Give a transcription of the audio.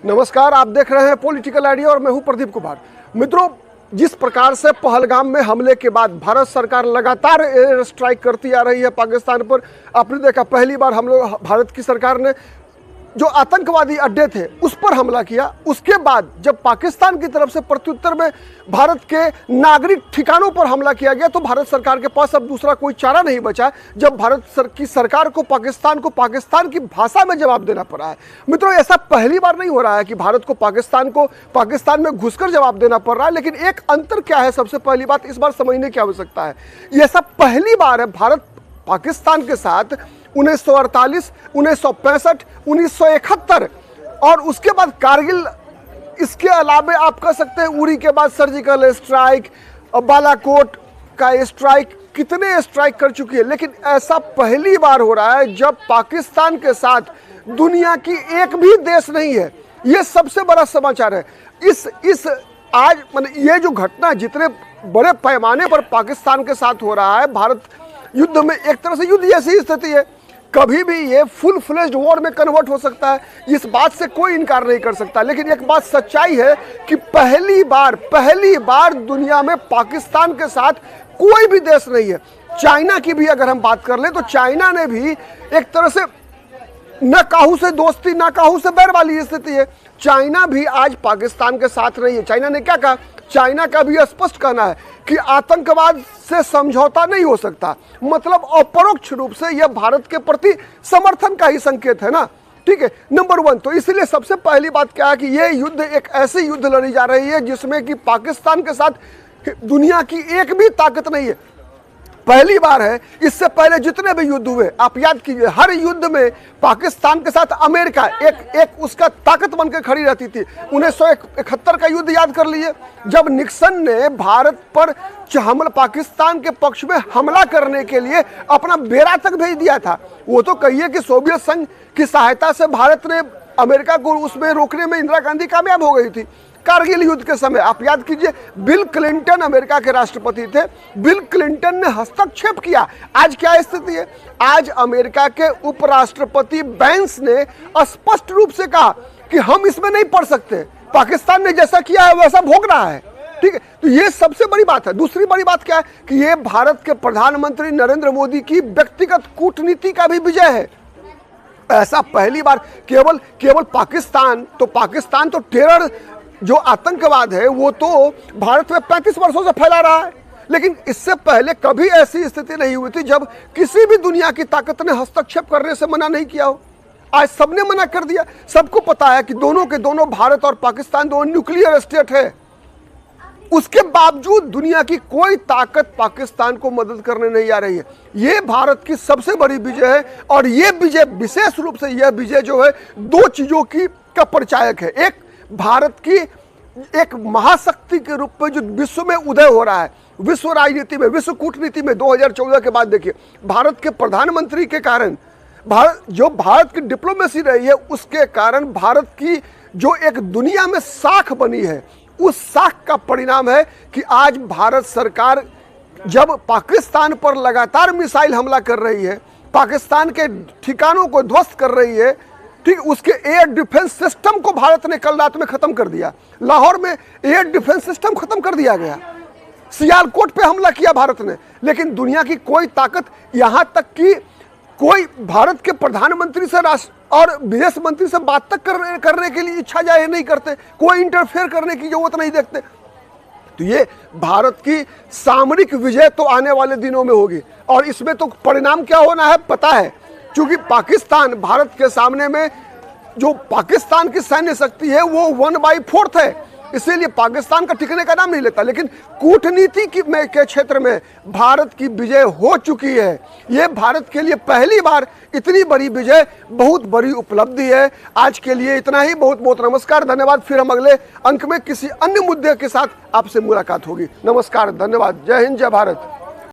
नमस्कार, आप देख रहे हैं पॉलिटिकल आइडिया और मैं हूं प्रदीप कुमार। मित्रों, जिस प्रकार से पहलगाम में हमले के बाद भारत सरकार लगातार एयर स्ट्राइक करती आ रही है पाकिस्तान पर, आपने देखा पहली बार हम लोग भारत की सरकार ने जो आतंकवादी अड्डे थे उस पर हमला किया। उसके बाद जब पाकिस्तान की तरफ से प्रत्युत्तर में भारत के नागरिक ठिकानों पर हमला किया गया तो भारत सरकार के पास अब दूसरा कोई चारा नहीं बचा जब भारत की सरकार को पाकिस्तान की भाषा में जवाब देना पड़ा है। मित्रों, ऐसा पहली बार नहीं हो रहा है कि भारत को पाकिस्तान में घुसकर जवाब देना पड़ रहा है, लेकिन एक अंतर क्या है, सबसे पहली बात इस बार समझने की आवश्यकता है। यह सब पहली बार है भारत पाकिस्तान के साथ 1948, 1965, 1971 और उसके बाद कारगिल, इसके अलावा आप कह सकते हैं उरी के बाद सर्जिकल स्ट्राइक, बालाकोट का स्ट्राइक, कितने स्ट्राइक कर चुकी है। लेकिन ऐसा पहली बार हो रहा है जब पाकिस्तान के साथ दुनिया की एक भी देश नहीं है। ये सबसे बड़ा समाचार है। इस आज ये जो घटना जितने बड़े पैमाने पर पाकिस्तान के साथ हो रहा है, भारत युद्ध में एक तरह से युद्ध जैसी स्थिति है। कभी भी ये फुल फ्लेज्ड वॉर में कन्वर्ट हो सकता है, इस बात से कोई इनकार नहीं कर सकता। लेकिन एक बात सच्चाई है कि पहली बार दुनिया में पाकिस्तान के साथ कोई भी देश नहीं है। चाइना की भी अगर हम बात कर लें तो चाइना ने भी एक तरह से न काहू से दोस्ती न काहू से बैर वाली स्थिति है। चाइना भी आज पाकिस्तान के साथ नहीं है। चाइना ने क्या कहा? चाइना का भी स्पष्ट कहना है कि आतंकवाद से समझौता नहीं हो सकता। मतलब अपरोक्ष रूप से यह भारत के प्रति समर्थन का ही संकेत है ना। ठीक है, नंबर 1। तो इसलिए सबसे पहली बात क्या है कि यह युद्ध एक ऐसी युद्ध लड़ी जा रही है जिसमें कि पाकिस्तान के साथ दुनिया की एक भी ताकत नहीं है। पहली बार है। इससे पहले जितने भी युद्ध हुए आप याद कीजिए, हर युद्ध में पाकिस्तान के साथ अमेरिका एक उसका ताकत बनकर खड़ी रहती थी। 1971 का युद्ध याद कर लीजिए, जब निक्सन ने भारत पर पाकिस्तान के पक्ष में हमला करने के लिए अपना बेड़ा तक भेज दिया था। वो तो कहिए कि सोवियत संघ की सहायता से भारत ने अमेरिका को उसमें रोकने में इंदिरा गांधी कामयाब हो गई थी। कारगिल युद्ध के समय आप याद कीजिए, बिल क्लिंटन अमेरिका के राष्ट्रपति थे, बिल क्लिंटन ने हस्तक्षेप किया। आज क्या स्थिति है? आज अमेरिका के उपराष्ट्रपति बेंस ने स्पष्ट रूप से कहा कि हम इसमें नहीं पड़ सकते, पाकिस्तान ने जैसा किया है वैसा भोग रहा है। ठीक है, तो ये सबसे बड़ी बात है। दूसरी बड़ी बात क्या है कि ये भारत के प्रधानमंत्री नरेंद्र मोदी की व्यक्तिगत कूटनीति का भी विजय है। ऐसा पहली बार केवल पाकिस्तान तो टेरर जो आतंकवाद है वो तो भारत में 35 वर्षों से फैला रहा है। लेकिन इससे पहले कभी ऐसी स्थिति नहीं हुई थी जब किसी भी दुनिया की ताकत ने हस्तक्षेप करने से मना नहीं किया हो। आज सबने मना कर दिया। सबको पता है कि दोनों के दोनों भारत और पाकिस्तान दोनों न्यूक्लियर स्टेट है। उसके बावजूद दुनिया की कोई ताकत पाकिस्तान को मदद करने नहीं आ रही है। ये भारत की सबसे बड़ी विजय है और ये विजय विशेष रूप से यह विजय जो है दो चीजों का परिचायक है। एक, भारत की एक महाशक्ति के रूप में जो विश्व में उदय हो रहा है, विश्व राजनीति में, विश्व कूटनीति में 2014 के बाद देखिए भारत के प्रधानमंत्री के कारण, भारत की डिप्लोमेसी रही है, उसके कारण भारत की जो एक दुनिया में साख बनी है, उस साख का परिणाम है कि आज भारत सरकार जब पाकिस्तान पर लगातार मिसाइल हमला कर रही है, पाकिस्तान के ठिकानों को ध्वस्त कर रही है, ठीक, उसके एयर डिफेंस सिस्टम को भारत ने कल रात में खत्म कर दिया। लाहौर में एयर डिफेंस सिस्टम खत्म कर दिया गया। सियालकोट पे हमला किया भारत ने। लेकिन दुनिया की कोई ताकत, यहां तक कि कोई भारत के प्रधानमंत्री से और विदेश मंत्री से बात तक करने के लिए इच्छा जाहिर नहीं करते, कोई इंटरफेयर करने की जरूरत नहीं देखते। तो ये भारत की सामरिक विजय तो आने वाले दिनों में होगी और इसमें तो परिणाम क्या होना है पता है। क्योंकि पाकिस्तान, भारत के सामने में जो पाकिस्तान की सैन्य शक्ति है वो 1/4 है, इसीलिए पाकिस्तान का टिकने का नाम नहीं लेता। लेकिन कूटनीति के क्षेत्र में भारत की विजय हो चुकी है। ये भारत के लिए पहली बार इतनी बड़ी विजय बहुत बड़ी उपलब्धि है। आज के लिए इतना ही। बहुत बहुत नमस्कार, धन्यवाद। फिर हम अगले अंक में किसी अन्य मुद्दे के साथ आपसे मुलाकात होगी। नमस्कार, धन्यवाद। जय हिंद, जय भारत।